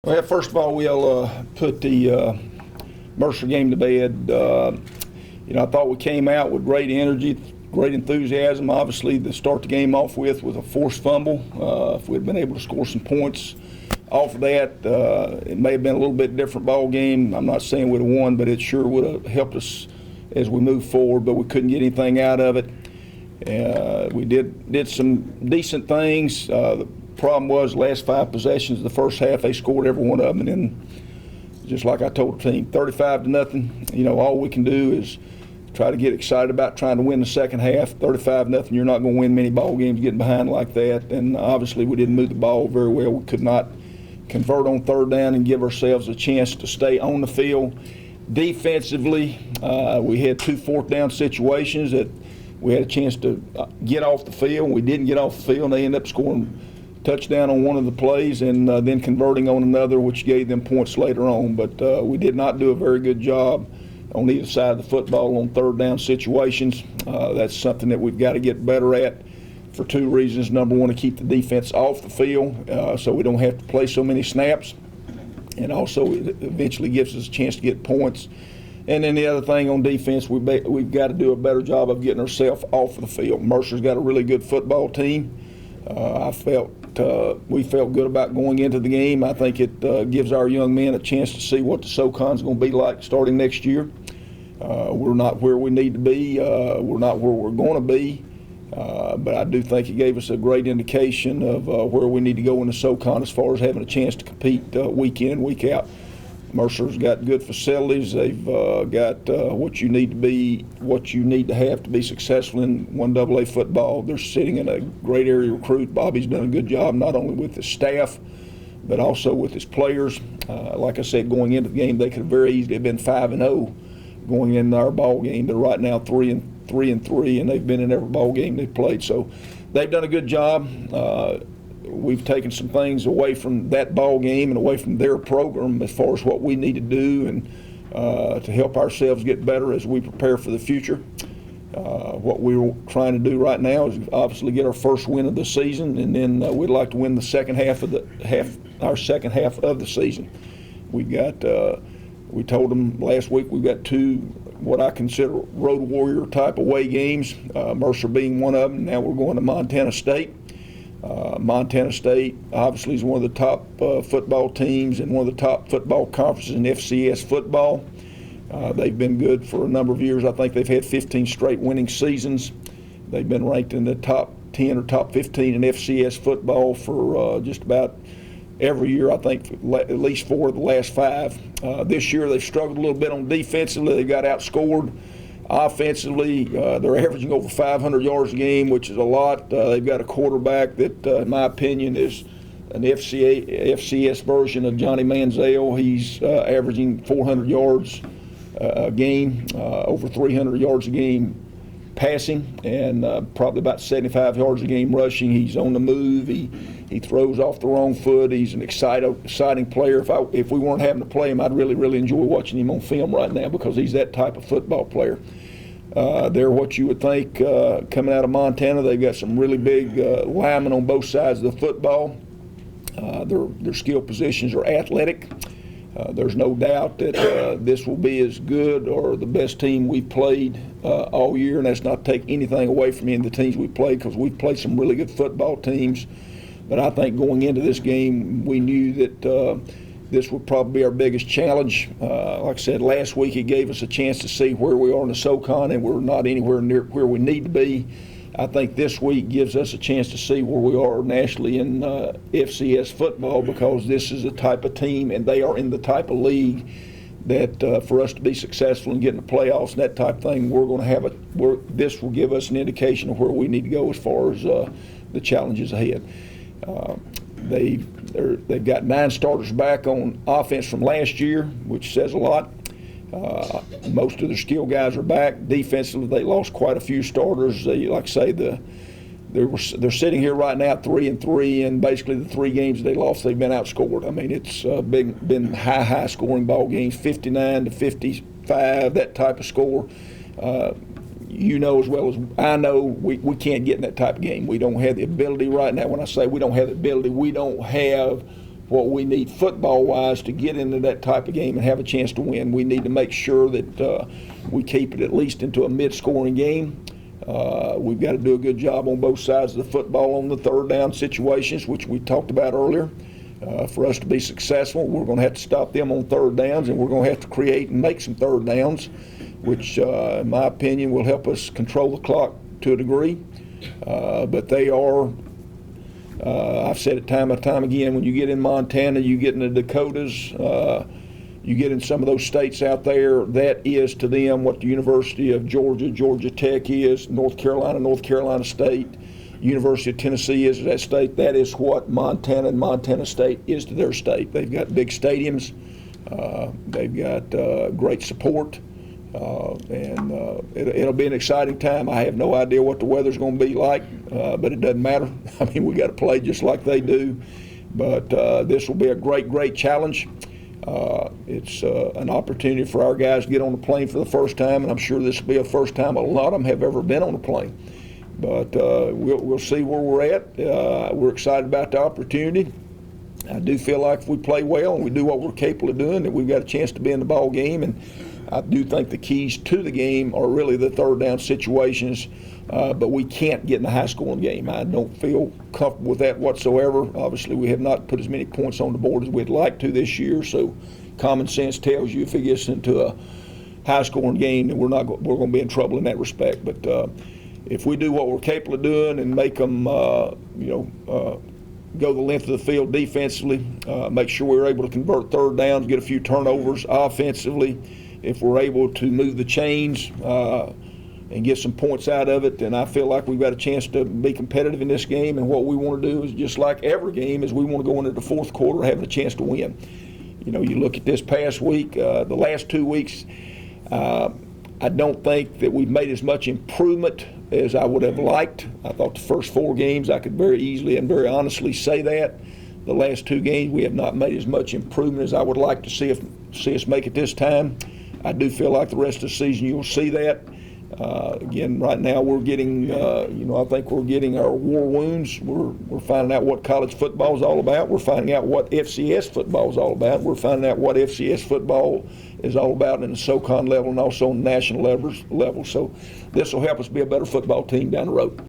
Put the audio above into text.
Well, first of all, we'll put the Mercer game to bed. I thought we came out with great energy, great enthusiasm. Obviously, to start the game off with was a forced fumble. If we'd been able to score some points off of that, it may have been a little bit different ball game. I'm not saying we'd have won, but it sure would have helped us as we move forward. But we couldn't get anything out of it. We did some decent things. The problem was last 5 possessions of the first half, they scored every one of them, and then just like I told the team, 35-0. All we can do is try to get excited about trying to win the second half. 35-0, you're not going to win many ball games getting behind like that. And obviously we didn't move the ball very well. We could not convert on third down and give ourselves a chance to stay on the field. Defensively, we had 2 fourth down situations that we had a chance to get off the field. We didn't get off the field, and they ended up scoring touchdown on one of the plays and then converting on another, which gave them points later on. But we did not do a very good job on either side of the football on third down situations. That's something that we've got to get better at for 2 reasons. Number one, to keep the defense off the field so we don't have to play so many snaps. And also it eventually gives us a chance to get points. And then the other thing on defense, we've got to do a better job of getting ourselves off of the field. Mercer's got a really good football team. We felt good about going into the game. I think it gives our young men a chance to see what the SoCon's going to be like starting next year. We're not where we need to be. We're not where we're going to be. But I do think it gave us a great indication of where we need to go in the SoCon as far as having a chance to compete week in and week out. Mercer's got good facilities. They've got what you need to have to be successful in 1AA football. They're sitting in a great area recruit. Bobby's done a good job not only with his staff, but also with his players. Like I said, going into the game, they could have very easily have been 5-0 going into our ball game. They're right now 3-3, and they've been in every ball game they've played. So they've done a good job. We've taken some things away from that ball game and away from their program as far as what we need to do and to help ourselves get better as we prepare for the future. What we're trying to do right now is obviously get our first win of the season, and then we'd like to win the second half of our second half of the season. We told them last week we've got 2 what I consider road warrior type away games, Mercer being one of them. Now we're going to Montana State. Montana State obviously is one of the top football teams and one of the top football conferences in FCS football. They've been good for a number of years. I think they've had 15 straight winning seasons. They've been ranked in the top 10 or top 15 in FCS football for just about every year. I think at least 4 of the last 5. This year they've struggled a little bit on defensively. They got outscored. Offensively, they're averaging over 500 yards a game, which is a lot. They've got a quarterback that, in my opinion, is an FCS version of Johnny Manziel. He's averaging 400 yards a game, over 300 yards a game passing, and probably about 75 yards a game rushing. He's on the move. He throws off the wrong foot. He's an exciting player. If we weren't having to play him, I'd really enjoy watching him on film right now because he's that type of football player. They're what you would think coming out of Montana. They've got some really big linemen on both sides of the football. Their skill positions are athletic. There's no doubt that this will be as good or the best team we've played all year, and that's not to take anything away from any of the teams we've played because we've played some really good football teams. But I think going into this game, we knew that this would probably be our biggest challenge. Like I said, last week it gave us a chance to see where we are in the SoCon, and we're not anywhere near where we need to be. I think this week gives us a chance to see where we are nationally in FCS football because this is the type of team and they are in the type of league that for us to be successful in getting the playoffs and that type of thing, we're going to have this will give us an indication of where we need to go as far as the challenges ahead. They've got 9 starters back on offense from last year, which says a lot. Most of their skill guys are back. Defensively, they lost quite a few starters. Like I say, they're sitting here right now 3-3, and basically the 3 games they lost, they've been outscored. I mean, it's been high scoring ball games, 59-55, that type of score. You know as well as I know, we can't get in that type of game. We don't have the ability right now. When I say we don't have the ability, we don't have what we need football-wise to get into that type of game and have a chance to win. We need to make sure that we keep it at least into a mid-scoring game. We've got to do a good job on both sides of the football on the third down situations, which we talked about earlier. For us to be successful, we're going to have to stop them on third downs, and we're going to have to create and make some third downs, which, in my opinion, will help us control the clock to a degree. But they are, I've said it time and time again, when you get in Montana, you get in the Dakotas, you get in some of those states out there, that is to them what the University of Georgia, Georgia Tech is, North Carolina State, University of Tennessee is to that state. That is what Montana and Montana State is to their state. They've got big stadiums. They've got great support. And it'll be an exciting time. I have no idea what the weather's going to be like, but it doesn't matter. I mean, we got to play just like they do. But this will be a great challenge. It's an opportunity for our guys to get on the plane for the first time, and I'm sure this will be the first time a lot of them have ever been on a plane. But we'll see where we're at. We're excited about the opportunity. I do feel like if we play well and we do what we're capable of doing, that we've got a chance to be in the ball game. And I do think the keys to the game are really the third down situations, but we can't get in a high-scoring game. I don't feel comfortable with that whatsoever. Obviously, we have not put as many points on the board as we'd like to this year, so common sense tells you if it gets into a high-scoring game, then we're going to be in trouble in that respect. But if we do what we're capable of doing and make them, go the length of the field defensively, make sure we're able to convert third downs, get a few turnovers offensively. If we're able to move the chains and get some points out of it, then I feel like we've got a chance to be competitive in this game. And what we want to do is just like every game is we want to go into the fourth quarter having a chance to win. You know, you look at this past week, the last 2 weeks, I don't think that we've made as much improvement as I would have liked. I thought the first 4 games I could very easily and very honestly say that. The last 2 games we have not made as much improvement as I would like to see us make it this time. I do feel like the rest of the season you'll see that. Again, right now we're getting, I think we're getting our war wounds. We're finding out what college football is all about. We're finding out what FCS football is all about. We're finding out what FCS football is all about in the SoCon level and also on the national level. So this will help us be a better football team down the road.